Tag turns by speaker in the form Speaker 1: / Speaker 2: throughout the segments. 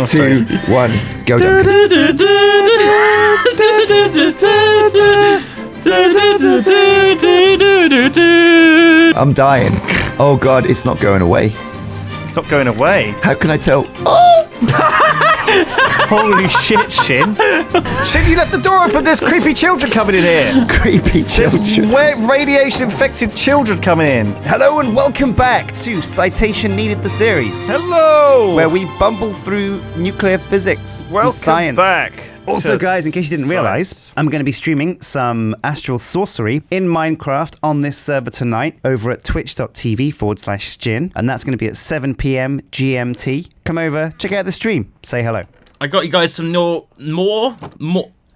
Speaker 1: 2, 1, go. I'm dying. Oh God, it's not going away.
Speaker 2: It's not going away.
Speaker 1: How can I tell? Oh!
Speaker 2: Holy shit, Sjin. Sjin, you left the door open. There's creepy children coming in here.
Speaker 1: Creepy children.
Speaker 2: There's radiation-infected children coming in.
Speaker 1: Hello and welcome back to Citation Needed the Series.
Speaker 2: Hello.
Speaker 1: Where we bumble through nuclear physics and science.
Speaker 2: Welcome back.
Speaker 1: Also, guys, in case you didn't realize, I'm going to be streaming some astral sorcery in Minecraft on this server tonight over at twitch.tv/Sjin, and that's going to be at 7 p.m. GMT. Come over, check out the stream, say hello.
Speaker 3: I got you guys some more.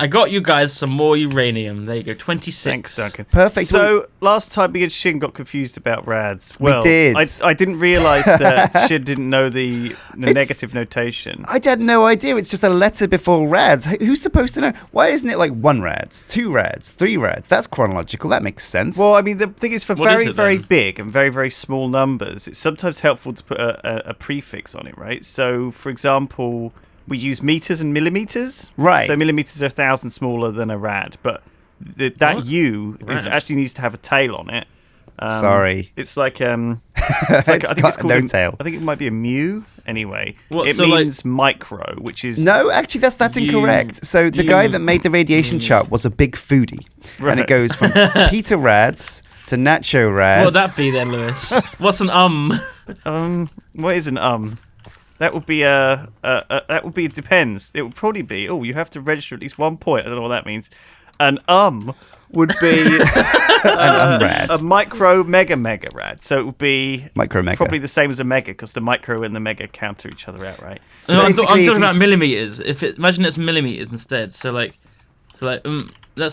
Speaker 3: I got you guys some more uranium. There you go, 26.
Speaker 2: Thanks, Duncan.
Speaker 1: Perfect.
Speaker 2: So, last time me and Sjin got confused about rads. Well,
Speaker 1: we did.
Speaker 2: I didn't realise that Sjin didn't know the negative notation.
Speaker 1: I had no idea. It's just a letter before rads. Who's supposed to know? Why isn't it like 1 rads, 2 rads, 3 rads? That's chronological. That makes sense.
Speaker 2: Well, I mean, the thing is, for very, very
Speaker 3: then?
Speaker 2: big and very, very small numbers, it's sometimes helpful to put a prefix on it, right? So, for example, we use meters and millimeters.
Speaker 1: Right.
Speaker 2: So millimeters are 1,000 smaller than a rad, but that U actually needs to have a tail on it.
Speaker 1: Sorry.
Speaker 2: It's like I
Speaker 1: It's
Speaker 2: think it's
Speaker 1: got
Speaker 2: called
Speaker 1: no tail.
Speaker 2: I think it might be a mu. Anyway,
Speaker 3: What,
Speaker 2: it
Speaker 3: so
Speaker 2: means micro, which is
Speaker 1: No, actually, that's incorrect. So the guy that made the radiation chart was a big foodie. And it goes from Peter Rads to Nacho Rads.
Speaker 3: What would that be then, Lewis? What's an
Speaker 2: what is an That would be it depends. It would probably be, you have to register at least 1 point. I don't know what that means. An would be a micro mega rad. So it would be
Speaker 1: Micro mega.
Speaker 2: probably the same as a mega because the micro and the mega counter each other out, right?
Speaker 1: So
Speaker 3: I'm
Speaker 1: basically,
Speaker 3: talking about millimeters. Imagine it's millimeters instead. So that's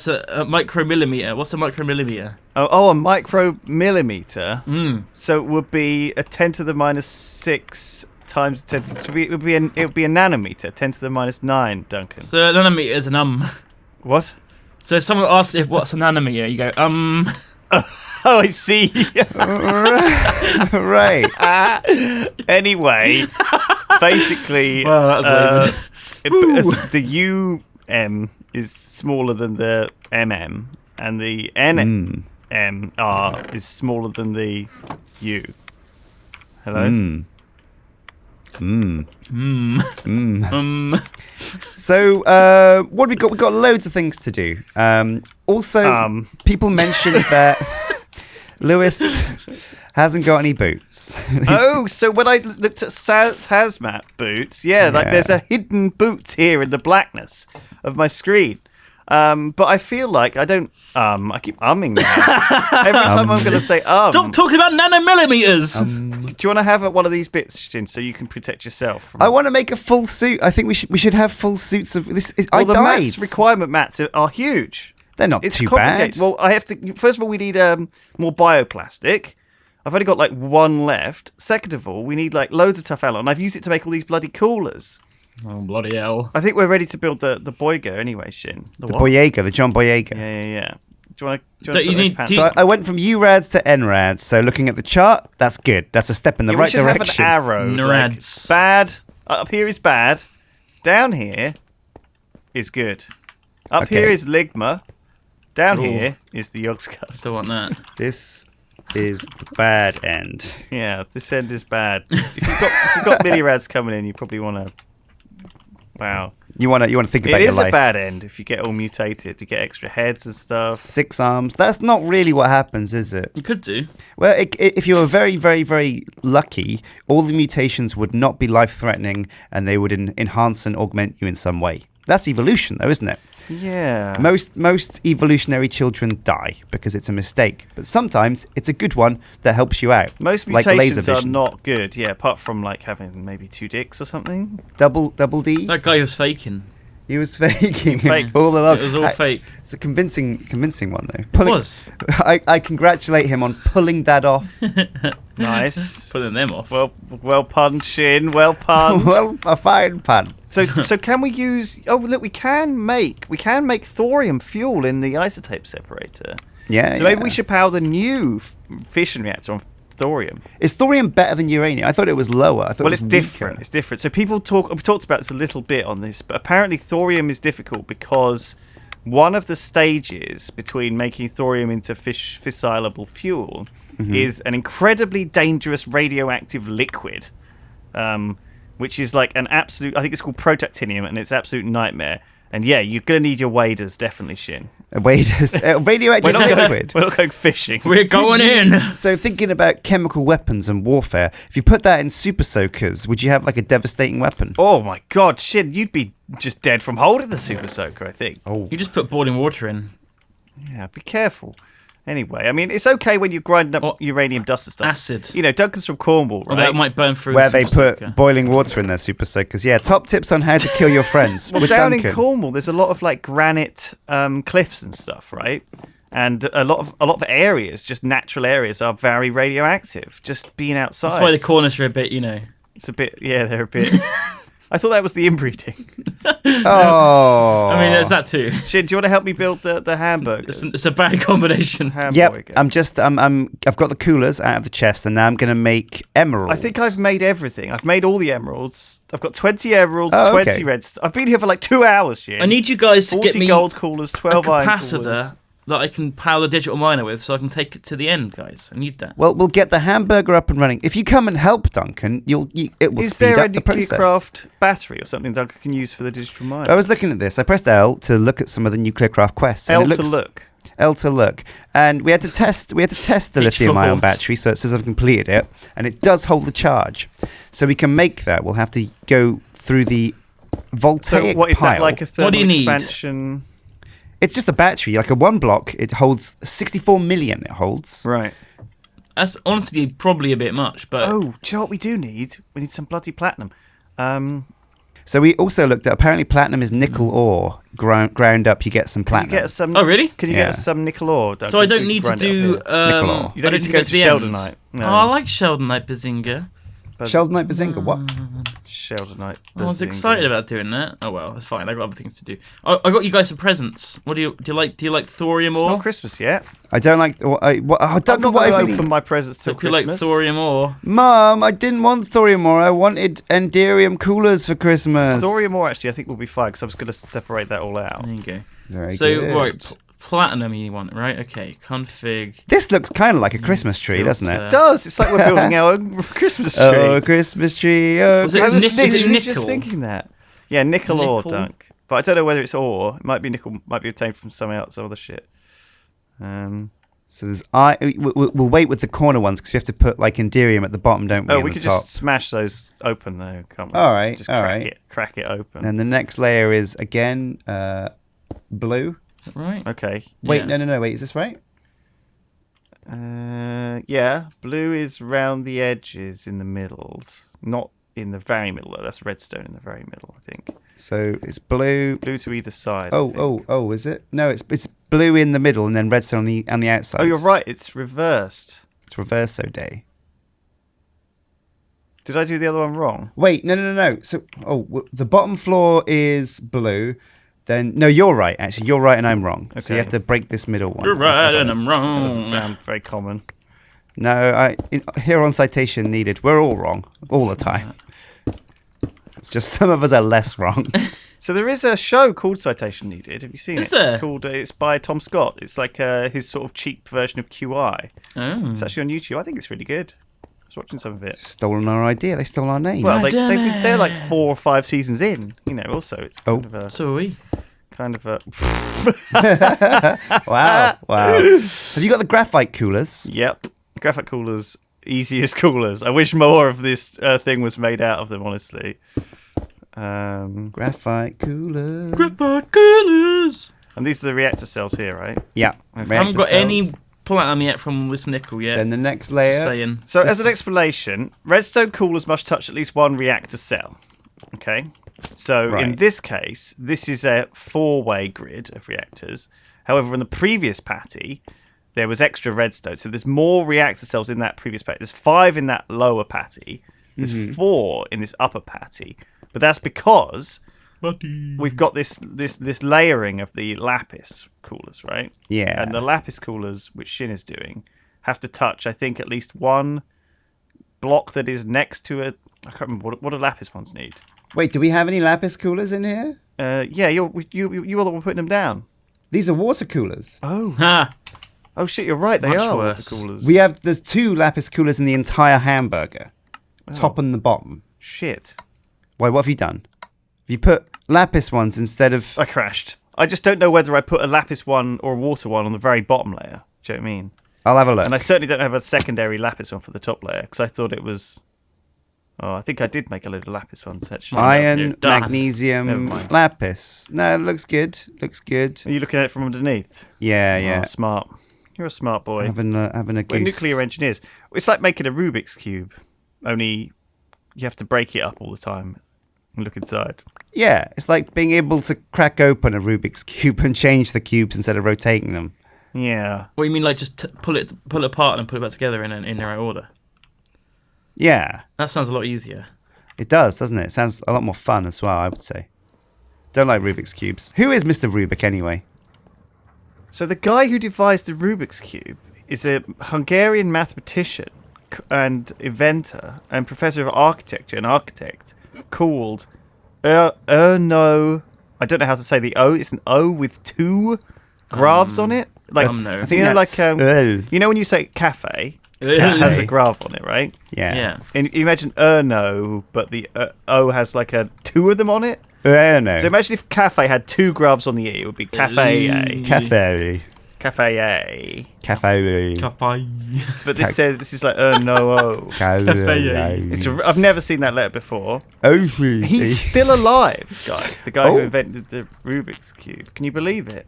Speaker 3: a micromillimeter. What's a micromillimeter?
Speaker 2: A micromillimeter. So it would be a 10 to the minus 6 times 10 to the, so it would be a nanometer, 10 to the minus 9, Duncan.
Speaker 3: So a nanometer is an
Speaker 2: What?
Speaker 3: So if someone asks what's a nanometer, you go
Speaker 2: Oh, I see.
Speaker 1: Right.
Speaker 2: Anyway, basically,
Speaker 3: Wow, that's
Speaker 2: the is smaller than the and the NMR is smaller than the U. Hello?
Speaker 1: So, what have we got? We've got loads of things to do. Also, people mentioned that Lewis hasn't got any boots.
Speaker 2: So when I looked at hazmat boots, there's a hidden boot here in the blackness of my screen. But I feel like I don't. I keep umming now. Every time I'm going to say
Speaker 3: Stop talking about nanomillimeters.
Speaker 2: Do you want to have one of these bits, Sjin, so you can protect yourself? From...
Speaker 1: I want to make a full suit. I think we should have full suits of this.
Speaker 2: Well, the mats requirement mats are huge.
Speaker 1: They're not
Speaker 2: it's
Speaker 1: too
Speaker 2: complicated.
Speaker 1: bad.
Speaker 2: Well, I have to. First of all, we need more bioplastic. I've only got like 1 left. Second of all, we need like loads of tough alloy, and I've used it to make all these bloody coolers.
Speaker 3: Oh, bloody hell.
Speaker 2: I think we're ready to build the Boyega anyway, Sjin.
Speaker 1: The Boyega, the John Boyega.
Speaker 2: Yeah. Do you want to put those pants
Speaker 1: So I went from U-rads to N-rads. So looking at the chart, that's good. That's a step in the right direction.
Speaker 2: We should have an arrow. Like, bad. Up here is bad. Down here is good. Up here is Ligma. Down here is the Yogscast.
Speaker 3: Still want that.
Speaker 1: This is the bad end.
Speaker 2: Yeah, this end is bad. If you've got mini rads coming in, you probably want to. Wow.
Speaker 1: You want to think about your life.
Speaker 2: It is a bad end if you get all mutated. You get extra heads and stuff.
Speaker 1: 6 arms. That's not really what happens, is it?
Speaker 3: You could do.
Speaker 1: Well, if you were very, very, very lucky, all the mutations would not be life-threatening and they would enhance and augment you in some way. That's evolution, though, isn't it?
Speaker 2: Yeah.
Speaker 1: Most evolutionary children die because it's a mistake, but sometimes it's a good one that helps you out.
Speaker 2: Most mutations are not good, apart from like having maybe 2 dicks or something.
Speaker 1: Double D.
Speaker 3: That guy was faking.
Speaker 1: He was faking
Speaker 2: Faked.
Speaker 1: all along.
Speaker 3: It was all fake.
Speaker 1: It's a convincing one though.
Speaker 3: It was.
Speaker 1: I congratulate him on pulling that off.
Speaker 2: Nice.
Speaker 3: Pulling them off.
Speaker 2: Well pun, Sjin. Well pun.
Speaker 1: Well, a fine pun.
Speaker 2: So can we use? Oh look, we can make thorium fuel in the isotope separator.
Speaker 1: Yeah.
Speaker 2: So maybe we should power the new fission reactor on thorium.
Speaker 1: Is thorium better than uranium? I thought it was lower. I thought
Speaker 2: Well,
Speaker 1: it was
Speaker 2: it's different.
Speaker 1: weaker.
Speaker 2: It's different. So people we've talked about this a little bit on this, but apparently thorium is difficult because one of the stages between making thorium into fissilable fuel is an incredibly dangerous radioactive liquid, which is like an absolute. I think it's called protactinium, and it's an absolute nightmare. And yeah, you're gonna need your waders, definitely, Sjin.
Speaker 1: Radioactive liquid.
Speaker 2: We're not going fishing.
Speaker 3: We're going in.
Speaker 1: So thinking about chemical weapons and warfare, if you put that in super soakers, would you have like a devastating weapon?
Speaker 2: Oh my God, Sjin, you'd be just dead from holding the super soaker, I think.
Speaker 1: Oh,
Speaker 3: You just put boiling water in.
Speaker 2: Yeah, be careful. Anyway, I mean, it's okay when you're grinding up
Speaker 3: Or
Speaker 2: uranium dust and stuff.
Speaker 3: acid.
Speaker 2: You know, Duncan's from Cornwall,
Speaker 3: Or
Speaker 2: right?
Speaker 3: that might burn through.
Speaker 1: where
Speaker 3: the
Speaker 1: they
Speaker 3: super
Speaker 1: put
Speaker 3: soaker.
Speaker 1: boiling water in their super soakers. Yeah, top tips on how to kill your friends.
Speaker 2: Well,
Speaker 1: with
Speaker 2: down
Speaker 1: Duncan.
Speaker 2: in Cornwall, there's a lot of like granite cliffs and stuff, right? And a lot of areas, just natural areas, are very radioactive. Just being outside.
Speaker 3: That's why the corners are a bit,
Speaker 2: It's a bit, yeah, they're a bit. I thought that was the inbreeding.
Speaker 1: Oh,
Speaker 3: I mean, there's that too.
Speaker 2: Sjin, do you want to help me build the hamburgers?
Speaker 3: It's a bad combination.
Speaker 2: Hamburger.
Speaker 1: Yep, I've got the coolers out of the chest, and now I'm gonna make emeralds.
Speaker 2: I think I've made everything. I've made all the emeralds. I've got 20 emeralds,
Speaker 1: Oh, okay.
Speaker 2: 20 reds. I've been here for like 2 hours, Sjin.
Speaker 3: I need you guys to
Speaker 2: 40
Speaker 3: get me
Speaker 2: gold coolers,
Speaker 3: a
Speaker 2: 12 iron coolers.
Speaker 3: capacitor that I can power the digital miner with, so I can take it to the end, guys. I need that.
Speaker 1: Well, we'll get the hamburger up and running. If you come and help Duncan, it will
Speaker 2: Is
Speaker 1: speed
Speaker 2: there a
Speaker 1: up the process.
Speaker 2: NuclearCraft battery or something Duncan can use for the digital mine?
Speaker 1: I was looking at this. I pressed L to look at some of the NuclearCraft quests. and
Speaker 2: L
Speaker 1: it
Speaker 2: to
Speaker 1: looks,
Speaker 2: look.
Speaker 1: L to look, and we had to test. We had to test the
Speaker 3: H for
Speaker 1: lithium-ion
Speaker 3: horse.
Speaker 1: battery, so it says I've completed it, and it does hold the charge. So we can make that. We'll have to go through the voltaic
Speaker 2: So what is
Speaker 1: pile.
Speaker 2: that, like a thermal
Speaker 3: What do you need?
Speaker 2: expansion?
Speaker 1: It's just a battery, like a one block. It holds 64 million. It holds.
Speaker 2: Right.
Speaker 3: That's honestly probably a bit much, but
Speaker 2: Oh, do you know what we do need? We need some bloody platinum.
Speaker 1: So we also looked at apparently platinum is nickel ore ground up. You get some
Speaker 2: Can you
Speaker 1: platinum.
Speaker 2: get us some?
Speaker 3: Oh, really?
Speaker 2: Can you
Speaker 1: Yeah.
Speaker 2: get us some nickel ore? Duncan?
Speaker 3: so I don't
Speaker 2: We
Speaker 3: need
Speaker 2: can
Speaker 3: to
Speaker 2: grind it
Speaker 3: do.
Speaker 2: up here.
Speaker 1: Nickel ore.
Speaker 3: I
Speaker 2: You
Speaker 3: don't
Speaker 2: don't
Speaker 3: need to
Speaker 2: go
Speaker 3: go
Speaker 2: to
Speaker 3: the end.
Speaker 2: Sheldonite. No.
Speaker 3: Oh, I like Sheldonite Bazinga.
Speaker 1: Sheldonite Bazinga. What?
Speaker 2: Sheldonite.
Speaker 3: I was
Speaker 2: Bazinga.
Speaker 3: excited about doing that. Oh well, it's fine. I got other things to do. I got you guys some presents. What do you like? Do you like thorium
Speaker 2: It's
Speaker 3: ore?
Speaker 2: not Christmas yet.
Speaker 1: I don't like. Oh,
Speaker 2: I'm
Speaker 1: Duncan,
Speaker 2: not
Speaker 1: what
Speaker 2: going
Speaker 1: I
Speaker 2: to
Speaker 1: really-
Speaker 2: open my presents till
Speaker 3: If you like
Speaker 2: Christmas.
Speaker 3: thorium ore,
Speaker 1: Mum, I didn't want thorium ore. I wanted enderium coolers for Christmas.
Speaker 2: Thorium ore, actually, I think will be fine because I was going to separate that all out.
Speaker 3: there you go.
Speaker 1: Very
Speaker 3: So
Speaker 1: good.
Speaker 3: right, platinum you want, right? Okay, config.
Speaker 1: This looks kind of like a Christmas tree, doesn't it?
Speaker 2: It does. It's like we're building our own Christmas tree.
Speaker 1: Oh, a Christmas tree. Oh,
Speaker 3: Was it
Speaker 2: I was
Speaker 3: Is it
Speaker 2: literally
Speaker 3: nickel?
Speaker 2: just thinking that. Yeah, nickel ore,
Speaker 3: Nickel?
Speaker 2: Dunk. But I don't know whether it's ore. It might be nickel. Might be obtained from some other shit.
Speaker 1: So there's we'll wait with the corner ones because we have to put like enderium at the bottom, don't we?
Speaker 2: Oh,
Speaker 1: and
Speaker 2: we
Speaker 1: the
Speaker 2: could
Speaker 1: top.
Speaker 2: just smash those open though, can't we?
Speaker 1: All right,
Speaker 2: Just
Speaker 1: all
Speaker 2: crack
Speaker 1: right.
Speaker 2: crack it open.
Speaker 1: And the next layer is again blue.
Speaker 3: Right.
Speaker 2: Okay.
Speaker 1: Wait,
Speaker 3: Yeah.
Speaker 1: no. Wait, is this right?
Speaker 2: Yeah, blue is round the edges in the middles, not in the very middle though. That's redstone in the very middle, I think.
Speaker 1: So it's blue.
Speaker 2: Blue to either side. I think.
Speaker 1: Oh, is it? No, it's blue in the middle and then redstone on the outside.
Speaker 2: Oh, you're right. It's reversed.
Speaker 1: It's reverso day.
Speaker 2: Did I do the other one wrong?
Speaker 1: Wait, no. So, the bottom floor is blue. Then, no, you're right, actually. You're right and I'm wrong. So you
Speaker 2: Okay.
Speaker 1: have to break this middle one.
Speaker 3: You're right and I'm
Speaker 2: That
Speaker 3: wrong.
Speaker 2: doesn't sound very common.
Speaker 1: No, here on Citation needed, we're all wrong. All the time. It's just some of us are less wrong.
Speaker 2: So there is a show called Citation Needed. Have you seen
Speaker 3: Is
Speaker 2: it?
Speaker 3: there?
Speaker 2: It's called. It's by Tom Scott. It's like his sort of cheap version of QI.
Speaker 3: Oh.
Speaker 2: It's actually on YouTube. I think it's really good. I was watching some of it.
Speaker 1: Stolen our idea. They stole our name.
Speaker 2: Well,
Speaker 3: damn
Speaker 2: they're like
Speaker 3: it.
Speaker 2: 4 or 5 seasons in. You know. Also, it's
Speaker 1: Oh.
Speaker 3: So are we.
Speaker 2: kind of a.
Speaker 1: Wow. Have you got the graphite coolers?
Speaker 2: Yep. Graphite coolers, easiest coolers. I wish more of this thing was made out of them. Honestly.
Speaker 1: Graphite coolers.
Speaker 3: Graphite coolers.
Speaker 2: And these are the reactor cells here, right?
Speaker 1: Yeah.
Speaker 2: I
Speaker 3: I haven't got
Speaker 1: reactor
Speaker 3: any
Speaker 1: cells.
Speaker 3: platinum yet from this nickel yet.
Speaker 1: Then the next
Speaker 3: Just
Speaker 1: layer.
Speaker 3: saying.
Speaker 2: So,
Speaker 1: This
Speaker 2: as an
Speaker 1: is-
Speaker 2: explanation, redstone coolers must touch at least one reactor cell. Okay? So, in
Speaker 1: Right.
Speaker 2: this case, this is a 4-way grid of reactors. However, in the previous patty, there was extra redstone. So, there's more reactor cells in that previous patty. There's 5 in that lower patty. There's 4 in this upper patty. But that's because we've got this layering of the lapis coolers, right?
Speaker 1: Yeah.
Speaker 2: And the lapis coolers, which Sjin is doing, have to touch, I think, at least one block that is next to a. I can't remember what do lapis ones need.
Speaker 1: Wait, do we have any lapis coolers in here?
Speaker 2: Yeah, you are the one putting them down.
Speaker 1: These are water coolers.
Speaker 2: Oh.
Speaker 3: Ha!
Speaker 2: Oh shit, you're right. They
Speaker 3: Much
Speaker 2: are
Speaker 3: worse.
Speaker 2: water coolers.
Speaker 1: There's 2 lapis coolers in the entire hamburger, top and the bottom.
Speaker 2: Shit.
Speaker 1: Why? What have you done? Have you put lapis ones instead of?
Speaker 2: I crashed. I just don't know whether I put a lapis one or a water one on the very bottom layer. Do you know what I mean?
Speaker 1: I'll have a look.
Speaker 2: And I certainly don't have a secondary lapis one for the top layer because I thought it was. Oh, I think I did make a load of lapis ones actually.
Speaker 1: Iron,
Speaker 3: You're done.
Speaker 2: Never
Speaker 1: magnesium,
Speaker 2: mind.
Speaker 1: lapis. No, it looks good. Looks good.
Speaker 2: Are you looking at it from underneath?
Speaker 1: Yeah.
Speaker 2: Oh, smart. You're a smart boy.
Speaker 1: Having a
Speaker 2: We're
Speaker 1: goose.
Speaker 2: nuclear engineers. It's like making a Rubik's Cube, only you have to break it up all the time and look inside.
Speaker 1: Yeah, it's like being able to crack open a Rubik's cube and change the cubes instead of rotating them.
Speaker 2: Yeah.
Speaker 3: What do you mean, like just pull it apart and put it back together in the right order?
Speaker 1: Yeah,
Speaker 3: That sounds a lot easier.
Speaker 1: it does, doesn't it? It sounds a lot more fun as well, I would say. Don't like Rubik's cubes. Who is Mr. Rubik anyway?
Speaker 2: So the guy who devised the Rubik's Cube is a Hungarian mathematician and inventor and professor of architecture and architect called Erno. I don't know how to say the O. It's an O with 2 graphs on it. Like
Speaker 3: no. I
Speaker 1: think
Speaker 2: you know, like
Speaker 1: that's-
Speaker 2: you know when you say cafe, it has a graph on it, right?
Speaker 1: Yeah.
Speaker 3: Yeah.
Speaker 2: And you imagine Erno, but the O has like 2 of them on it.
Speaker 1: No.
Speaker 2: So imagine if cafe had 2 graphs on the E, it would be cafe A.
Speaker 1: Cafe.
Speaker 2: Cafe A.
Speaker 1: Cafe.
Speaker 2: But this says this is like Erno.
Speaker 1: Cafe.
Speaker 2: I've never seen that letter before.
Speaker 1: Oh,
Speaker 2: He's still alive, guys. The guy who
Speaker 1: Oh.
Speaker 2: invented the Rubik's Cube. Can you believe it?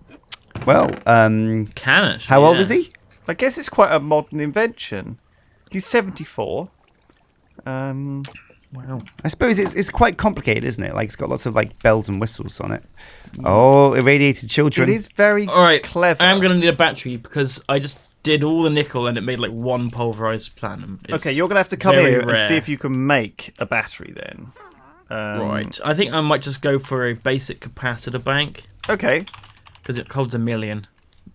Speaker 1: Well,
Speaker 3: Canish.
Speaker 1: how old is he?
Speaker 2: I guess it's quite a modern invention. He's 74.
Speaker 3: Wow.
Speaker 1: I suppose it's quite complicated, isn't it? Like it's got lots of like bells and whistles on it. Oh, irradiated children.
Speaker 2: It is very
Speaker 3: All right,
Speaker 2: clever.
Speaker 3: I am going to need a battery because I just did all the nickel and it made like 1 pulverized platinum. It's
Speaker 2: Okay, you're going to have to come
Speaker 3: very
Speaker 2: here and
Speaker 3: rare.
Speaker 2: see if you can make a battery then.
Speaker 3: Right. I think I might just go for a basic capacitor bank
Speaker 2: Okay.
Speaker 3: because it holds 1 million.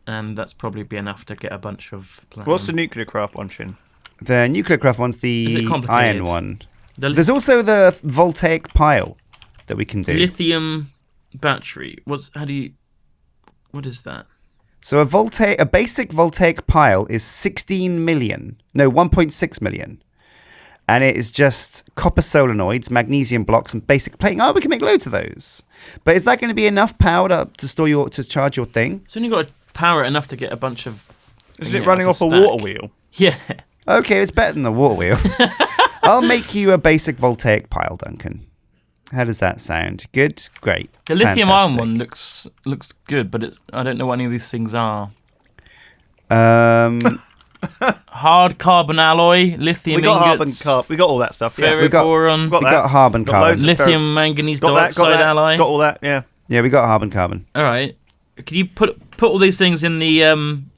Speaker 3: And that's probably be enough to get a bunch of platinum.
Speaker 2: What's the NuclearCraft one, Sjin?
Speaker 1: The NuclearCraft one's
Speaker 3: Is
Speaker 1: the
Speaker 3: it complicated?
Speaker 1: iron one.
Speaker 3: The
Speaker 1: There's also the voltaic pile that we can do.
Speaker 3: lithium battery. What is that?
Speaker 1: So a basic voltaic pile is 1.6 million. And it is just copper solenoids, magnesium blocks, and basic plating. Oh, we can make loads of those. But is that going to be enough power to charge your thing?
Speaker 3: It's only got to power it enough to get a bunch of.
Speaker 2: Isn't it
Speaker 3: like
Speaker 2: running off a
Speaker 3: stack.
Speaker 2: water wheel?
Speaker 3: Yeah.
Speaker 1: Okay, it's better than the water wheel. I'll make you a basic voltaic pile, Duncan. How does that sound? Good? Great.
Speaker 3: The lithium ion
Speaker 1: Fantastic.
Speaker 3: one looks good, but I don't know what any of these things are. Hard carbon alloy, lithium
Speaker 2: We got
Speaker 3: ingots,
Speaker 2: we got all that stuff. Yeah.
Speaker 1: We got-
Speaker 3: ferroboron,
Speaker 2: got
Speaker 1: we
Speaker 2: that.
Speaker 1: got carbon
Speaker 2: Got
Speaker 1: carbon.
Speaker 2: loads of
Speaker 3: lithium manganese
Speaker 2: Got that,
Speaker 3: dioxide alloy.
Speaker 2: got all that, yeah.
Speaker 1: Yeah, we got carbon.
Speaker 3: All right. Can you put all these things in the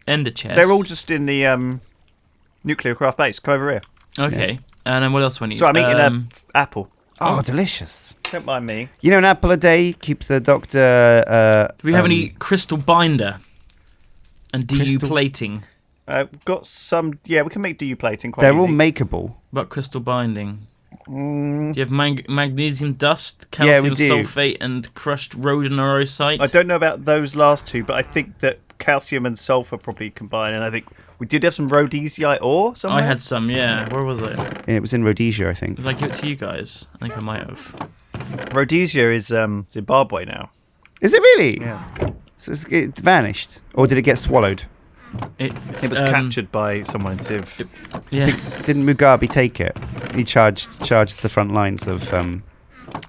Speaker 3: ender chest?
Speaker 2: They're all just in the NuclearCraft base. Come over here.
Speaker 3: okay. And then what else do I need?
Speaker 2: So I'm eating an apple.
Speaker 1: Oh, delicious.
Speaker 2: Don't mind me.
Speaker 1: You know, an apple a day keeps the doctor...
Speaker 3: Do we have any crystal binder and DU
Speaker 1: Crystal-
Speaker 3: plating?
Speaker 2: Got some. Yeah, we can make DU plating quite
Speaker 1: They're
Speaker 2: easy.
Speaker 1: all makeable.
Speaker 3: What crystal binding? Do you have magnesium dust,
Speaker 1: Yeah, we
Speaker 3: calcium
Speaker 1: do.
Speaker 3: sulfate, and crushed rhodonorocyte?
Speaker 2: I don't know about those last two, but I think that calcium and sulfur probably combine, and I think we did have some rhodesiite ore somewhere.
Speaker 3: I had some, yeah. Where was it?
Speaker 1: It was in Rhodesia, I think.
Speaker 3: Did I give it to you guys? I think I might have.
Speaker 2: Rhodesia is Zimbabwe now.
Speaker 1: Is it really?
Speaker 2: Yeah.
Speaker 1: So it vanished? Or did it get swallowed?
Speaker 2: It was captured by someone in Civ.
Speaker 3: Yeah.
Speaker 1: Didn't Mugabe take it? He charged the front lines of...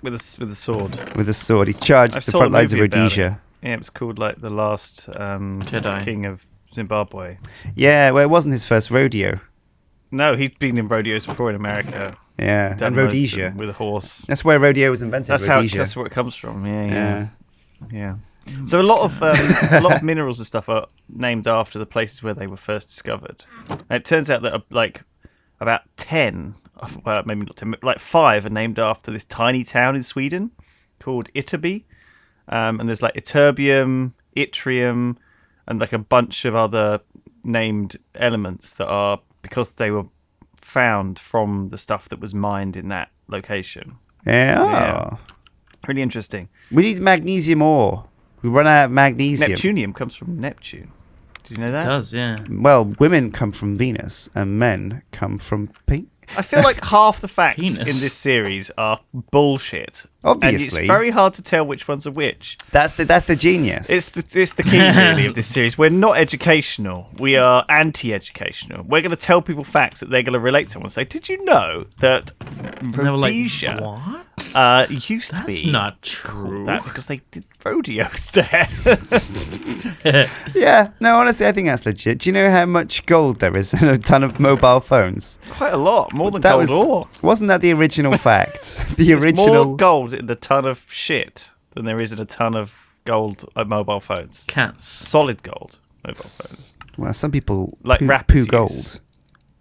Speaker 2: with a sword.
Speaker 1: with a sword. He charged
Speaker 2: I
Speaker 1: the
Speaker 2: saw
Speaker 1: front
Speaker 2: a
Speaker 1: lines of
Speaker 2: movie about
Speaker 1: Rhodesia.
Speaker 2: Yeah, it was called like the last
Speaker 3: Jedi.
Speaker 2: king of Zimbabwe.
Speaker 1: Yeah, well, it wasn't his first rodeo.
Speaker 2: No, he'd been in rodeos before in America.
Speaker 1: Yeah,
Speaker 2: Done
Speaker 1: and
Speaker 2: loads
Speaker 1: Rhodesia.
Speaker 2: with a horse.
Speaker 1: That's where rodeo was invented.
Speaker 2: That's
Speaker 1: Rhodesia.
Speaker 2: that's where it comes from.
Speaker 1: Yeah.
Speaker 2: Yeah. So a lot of minerals and stuff are named after the places where they were first discovered. And it turns out that like about 10, well maybe not 10, like 5 are named after this tiny town in Sweden called Ytterby. And there's like ytterbium, yttrium, and like a bunch of other named elements that are because they were found from the stuff that was mined in that location.
Speaker 1: Yeah.
Speaker 2: Really interesting.
Speaker 1: We need magnesium ore. We run out of magnesium.
Speaker 2: Neptunium comes from Neptune. Did you know that?
Speaker 3: It does, yeah.
Speaker 1: Well, women come from Venus and men come from pink.
Speaker 2: I feel like half the facts
Speaker 3: Penis.
Speaker 2: in this series are bullshit.
Speaker 1: Obviously.
Speaker 2: And it's very hard to tell which ones are which.
Speaker 1: That's the genius.
Speaker 2: It's the key, really, of this series. We're not educational. We are anti-educational. We're going to tell people facts that they're going to relate to and say, did you know that
Speaker 3: They were like,
Speaker 2: Rhodesia
Speaker 3: what?
Speaker 2: used to be
Speaker 3: That's not true.
Speaker 2: that because they did rodeos there?
Speaker 1: Yeah, no, honestly, I think that's legit. Do you know how much gold there is in a ton of mobile phones?
Speaker 2: Quite a lot, more than
Speaker 1: That
Speaker 2: gold ore.
Speaker 1: wasn't that the original fact? The
Speaker 2: There's
Speaker 1: original.
Speaker 2: more gold in a ton of shit than there is in a ton of gold mobile phones.
Speaker 3: Cats.
Speaker 2: Solid gold mobile phones.
Speaker 1: Well, some people
Speaker 2: Like
Speaker 1: poo
Speaker 2: rappers
Speaker 1: gold.
Speaker 2: use.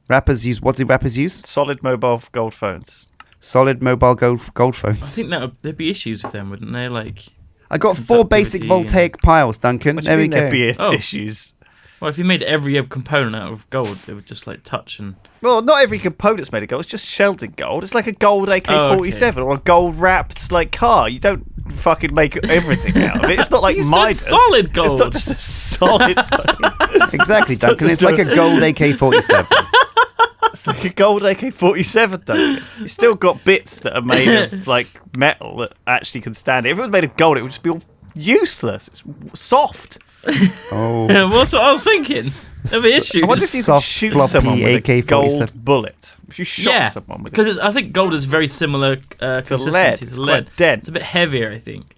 Speaker 1: Rappers use. What do rappers use?
Speaker 2: Solid mobile gold phones.
Speaker 1: Solid mobile gold
Speaker 3: I
Speaker 1: phones.
Speaker 3: think there'd be issues with them, wouldn't they? Like,
Speaker 1: I got 4 basic
Speaker 3: conductivity
Speaker 1: voltaic piles, Duncan.
Speaker 2: What do
Speaker 1: There
Speaker 2: you
Speaker 1: we
Speaker 2: mean there'd
Speaker 1: go.
Speaker 2: be
Speaker 3: Oh.
Speaker 2: issues?
Speaker 3: well, if you made every component out of gold, it would just like touch and.
Speaker 2: Well, not every component's made of gold. It's just shelled in gold. It's like a gold AK-47 or a gold-wrapped like car. You don't fucking make everything out of it. It's not like
Speaker 3: You said
Speaker 2: Midas.
Speaker 3: solid gold.
Speaker 2: It's not just a solid.
Speaker 1: Exactly, Duncan. It's like a gold AK-47.
Speaker 2: It's like a gold AK-47, Duncan. You still got bits that are made of like metal that actually can stand it. If it was made of gold, it would just be all useless. It's soft.
Speaker 1: Oh,
Speaker 3: What's what I was thinking? There'd be issues.
Speaker 2: I wonder if you could
Speaker 1: Soft,
Speaker 2: shoot
Speaker 1: floppy
Speaker 2: someone with a
Speaker 1: AK-47.
Speaker 2: gold bullet. If you shot
Speaker 3: yeah,
Speaker 2: someone with
Speaker 3: because I think gold is very similar consistency
Speaker 2: lead.
Speaker 3: to
Speaker 2: It's
Speaker 3: lead.
Speaker 2: quite dense.
Speaker 3: It's a bit heavier, I think.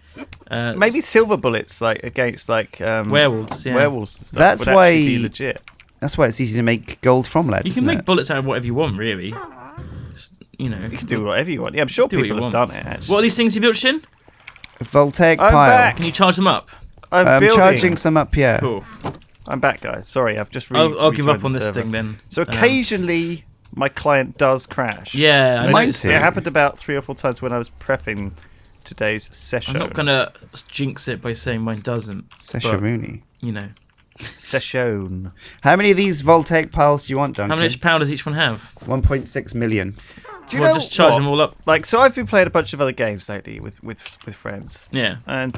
Speaker 2: maybe silver bullets like against like
Speaker 3: werewolves. Yeah.
Speaker 2: werewolves and stuff
Speaker 1: That's
Speaker 2: would
Speaker 1: why-
Speaker 2: actually be legit.
Speaker 1: that's why it's easy to make gold from lead.
Speaker 3: You can
Speaker 1: isn't
Speaker 3: make
Speaker 1: it?
Speaker 3: bullets out of whatever you want, really. Just, you know.
Speaker 2: You can do whatever you want. Yeah, I'm sure
Speaker 3: Do what
Speaker 2: people
Speaker 3: you
Speaker 2: have
Speaker 3: want.
Speaker 2: done it. Actually,
Speaker 3: What are these things you built, Shin?
Speaker 1: Voltaic
Speaker 2: I'm
Speaker 1: pile.
Speaker 2: back.
Speaker 3: Can you charge them up?
Speaker 2: I'm
Speaker 1: I'm
Speaker 2: building.
Speaker 1: charging some up. Yeah.
Speaker 3: Cool.
Speaker 2: I'm back, guys. Sorry, I've just.
Speaker 3: I'll give
Speaker 2: rejoined
Speaker 3: up
Speaker 2: the
Speaker 3: on this
Speaker 2: server.
Speaker 3: thing then.
Speaker 2: So occasionally, my client does crash.
Speaker 3: Yeah, I
Speaker 2: And
Speaker 1: Mine
Speaker 2: it's-
Speaker 1: too.
Speaker 2: It happened about 3 or 4 times when I was prepping today's session.
Speaker 3: I'm not gonna jinx it by saying mine doesn't.
Speaker 1: Sesharuni.
Speaker 3: You know,
Speaker 2: Session.
Speaker 1: How many of these voltaic piles do you want, Duncan?
Speaker 3: how much power does each one have?
Speaker 1: 1.6 million.
Speaker 2: Do you
Speaker 3: Well,
Speaker 2: know
Speaker 3: just charge
Speaker 2: what?
Speaker 3: them all up.
Speaker 2: Like, so I've been playing a bunch of other games lately with friends,
Speaker 3: Yeah.
Speaker 2: and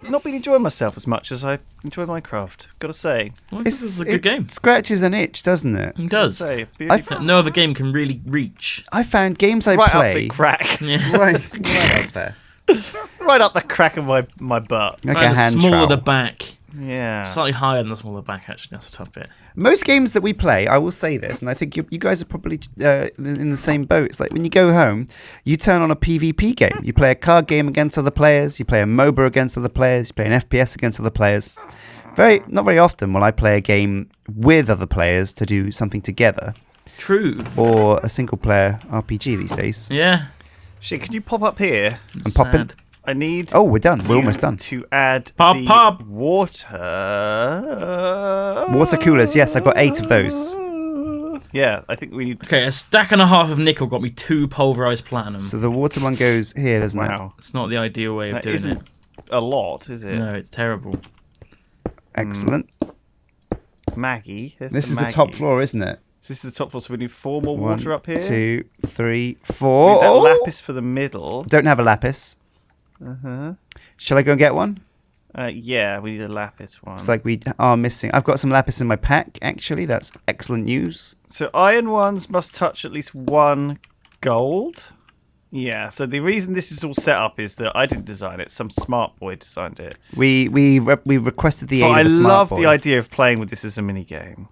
Speaker 2: not been enjoying myself as much as I enjoy Minecraft. Gotta say,
Speaker 3: Well, this is a good
Speaker 1: it
Speaker 3: game.
Speaker 1: scratches an itch, doesn't it?
Speaker 3: It does.
Speaker 2: say
Speaker 3: No other game can really reach.
Speaker 1: I found games I
Speaker 2: right up
Speaker 1: play
Speaker 2: the crack,
Speaker 3: Yeah.
Speaker 1: right up there.
Speaker 2: right up the crack of my butt.
Speaker 1: Like
Speaker 3: Right,
Speaker 1: a
Speaker 3: the
Speaker 1: hand
Speaker 3: smaller
Speaker 1: trowel.
Speaker 3: the back.
Speaker 2: Yeah.
Speaker 3: Slightly higher than the smaller back, actually. That's the top bit.
Speaker 1: Most games that we play, I will say this, and I think you guys are probably in the same boat. It's like when you go home, you turn on a PvP game. You play a card game against other players. You play a MOBA against other players. You play an FPS against other players. Not very often will I play a game with other players to do something together,
Speaker 3: True.
Speaker 1: or a single player RPG these days.
Speaker 3: Yeah.
Speaker 2: Shit, can you pop up here?
Speaker 1: I'm popping.
Speaker 3: Sad.
Speaker 2: I need.
Speaker 1: Oh, we're done. We're
Speaker 2: you
Speaker 1: almost done.
Speaker 2: To add
Speaker 3: Pop,
Speaker 2: the
Speaker 3: pop.
Speaker 2: water.
Speaker 1: Water coolers. Yes, I've got 8 of those.
Speaker 2: Yeah, I think we need.
Speaker 3: Okay, a stack and a half of nickel got me 2 pulverized platinum.
Speaker 1: So the water one goes here, doesn't it?
Speaker 2: Wow,
Speaker 3: It's not the ideal way of
Speaker 2: that
Speaker 3: doing
Speaker 2: isn't
Speaker 3: it.
Speaker 2: a lot, is it?
Speaker 3: No, it's terrible.
Speaker 1: Excellent.
Speaker 2: Maggie. There's
Speaker 1: This is
Speaker 2: Maggie.
Speaker 1: the top floor, isn't it?
Speaker 2: So this is the top floor, so we need 4 more
Speaker 1: 1,
Speaker 2: water up here.
Speaker 1: 2, 3,
Speaker 2: We
Speaker 1: 4.
Speaker 2: need that
Speaker 1: Oh!
Speaker 2: lapis for the middle.
Speaker 1: Don't have a lapis.
Speaker 2: Uh-huh.
Speaker 1: Shall I go and get one?
Speaker 2: Yeah, we need a lapis one.
Speaker 1: It's like we are missing. I've got some lapis in my pack, actually. That's excellent news.
Speaker 2: So iron ones must touch at least 1 gold. Yeah, so the reason this is all set up is that I didn't design it. Some smart boy designed it.
Speaker 1: We requested the aid
Speaker 2: But I
Speaker 1: of a smart
Speaker 2: love
Speaker 1: boy.
Speaker 2: the idea of playing with this as a mini game.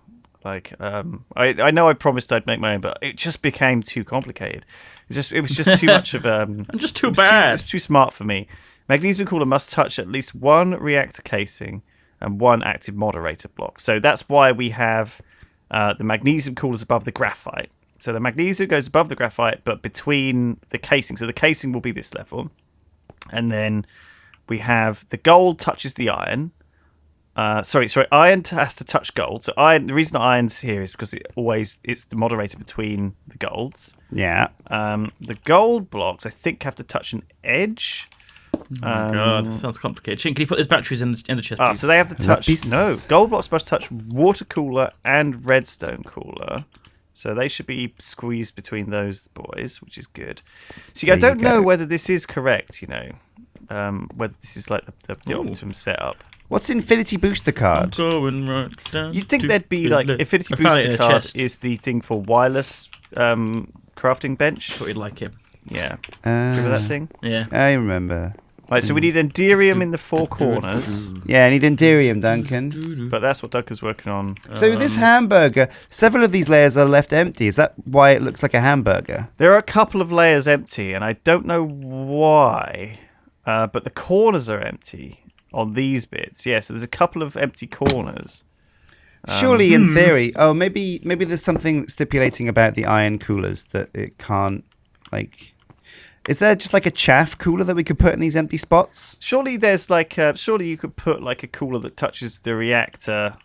Speaker 2: Like, I know I promised I'd make my own, but it just became too complicated. It was just too much of
Speaker 3: I'm just too
Speaker 2: it was
Speaker 3: bad.
Speaker 2: It's too smart for me. Magnesium cooler must touch at least 1 reactor casing and 1 active moderator block. So that's why we have the magnesium coolers above the graphite. So the magnesium goes above the graphite, but between the casing. So the casing will be this level. And then we have the gold touches the iron. Iron has to touch gold. So iron. The reason the iron's here is because it's the moderator between the golds.
Speaker 1: Yeah.
Speaker 2: The gold blocks, I think, have to touch an edge
Speaker 3: God, sounds complicated. Sjin, can you put those batteries in the chest, please?
Speaker 2: So they have to touch.
Speaker 1: Lapis.
Speaker 2: No, gold blocks must touch water cooler and redstone cooler. So they should be squeezed between those boys, which is good. See, I
Speaker 1: There you
Speaker 2: don't know
Speaker 1: go.
Speaker 2: whether this is correct. Whether this is like the optimum setup.
Speaker 1: What's Infinity Booster card?
Speaker 3: Going right down.
Speaker 2: You'd think
Speaker 3: to
Speaker 2: there'd be
Speaker 3: the
Speaker 2: like
Speaker 3: left.
Speaker 2: Infinity
Speaker 3: I found it in
Speaker 2: Booster
Speaker 3: a
Speaker 2: card
Speaker 3: chest.
Speaker 2: is the thing for wireless crafting bench.
Speaker 3: Thought you'd like it.
Speaker 2: Yeah, remember that thing?
Speaker 3: Yeah.
Speaker 1: I remember.
Speaker 2: Right, so we need Enderium in the four corners,
Speaker 1: Yeah, I need Enderium, Duncan.
Speaker 2: but that's what Duncan's working on.
Speaker 1: So this hamburger, several of these layers are left empty. Is that why it looks like a hamburger?
Speaker 2: There are a couple of layers empty, and I don't know why, but the corners are empty on these bits. Yeah, so there's a couple of empty corners.
Speaker 1: Surely, in theory. Oh, maybe there's something stipulating about the iron coolers that it can't, like... Is there just like a chaff cooler that we could put in these empty spots?
Speaker 2: Surely there's surely you could put like a cooler that touches the reactor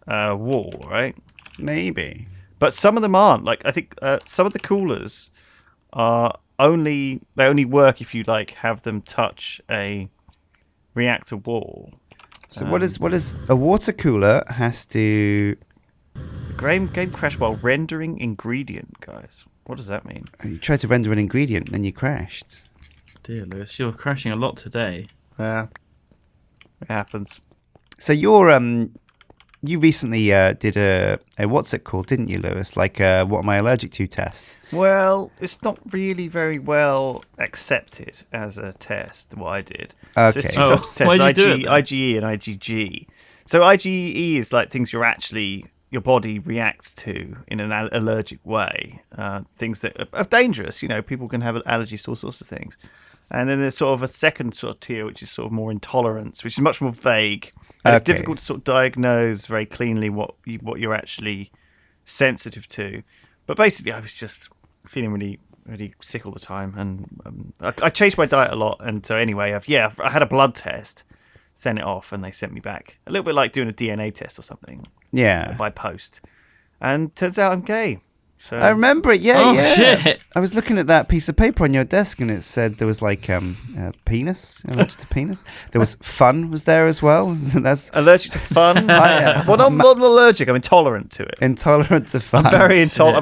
Speaker 2: wall, right?
Speaker 1: Maybe.
Speaker 2: But some of them aren't. Like I think some of the coolers are only work if you like have them touch a reactor wall.
Speaker 1: So what is a water cooler has to...
Speaker 2: The game crashed while rendering ingredient, guys. What does that mean?
Speaker 1: You tried to render an ingredient and you crashed.
Speaker 3: Dear Lewis, you're crashing a lot today.
Speaker 2: Yeah, it happens.
Speaker 1: So you recently did a what's it called, didn't you, Lewis? Like what am I allergic to test?
Speaker 2: Well, it's not really very well accepted as a test, what I did.
Speaker 1: Okay.
Speaker 2: So it's two types of tests,
Speaker 3: why'd you do it then?
Speaker 2: IgE and IgG. So IgE is like things your body reacts to in an allergic way. Things that are dangerous, people can have allergies to all sorts of things. And then there's sort of a second sort of tier, which is sort of more intolerance, which is much more vague. And it's
Speaker 1: Okay.
Speaker 2: difficult to sort of diagnose very cleanly what you're actually sensitive to. But basically, I was just feeling really, really sick all the time, and I changed my diet a lot. And so anyway, I had a blood test, sent it off, and they sent me back a little bit like doing a DNA test or something
Speaker 1: Yeah.
Speaker 2: by post. And turns out I'm gay. So
Speaker 1: I remember it, yeah,
Speaker 3: Oh,
Speaker 1: yeah.
Speaker 3: shit.
Speaker 1: I was looking at that piece of paper on your desk and it said there was like a penis, just a penis. There was fun was there as well. That's
Speaker 2: allergic to fun. Well, I'm not allergic. I'm intolerant to it.
Speaker 1: intolerant to fun.
Speaker 2: I'm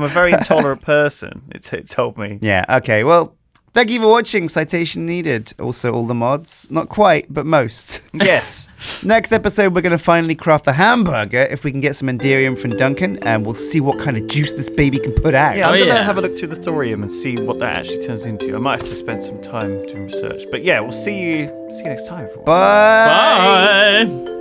Speaker 2: a very intolerant person. It told me.
Speaker 1: Yeah, okay, well, thank you for watching Citation Needed. Also all the mods. Not quite, but most.
Speaker 2: Yes.
Speaker 1: Next episode, we're going to finally craft a hamburger if we can get some Enderium from Duncan, and we'll see what kind of juice this baby can put out.
Speaker 2: Yeah, I'm
Speaker 3: Oh,
Speaker 2: gonna
Speaker 3: yeah.
Speaker 2: have a look through the thorium and see what that actually turns into. I might have to spend some time doing research. But yeah, we'll see you next time, everyone.
Speaker 1: Bye.
Speaker 3: Bye.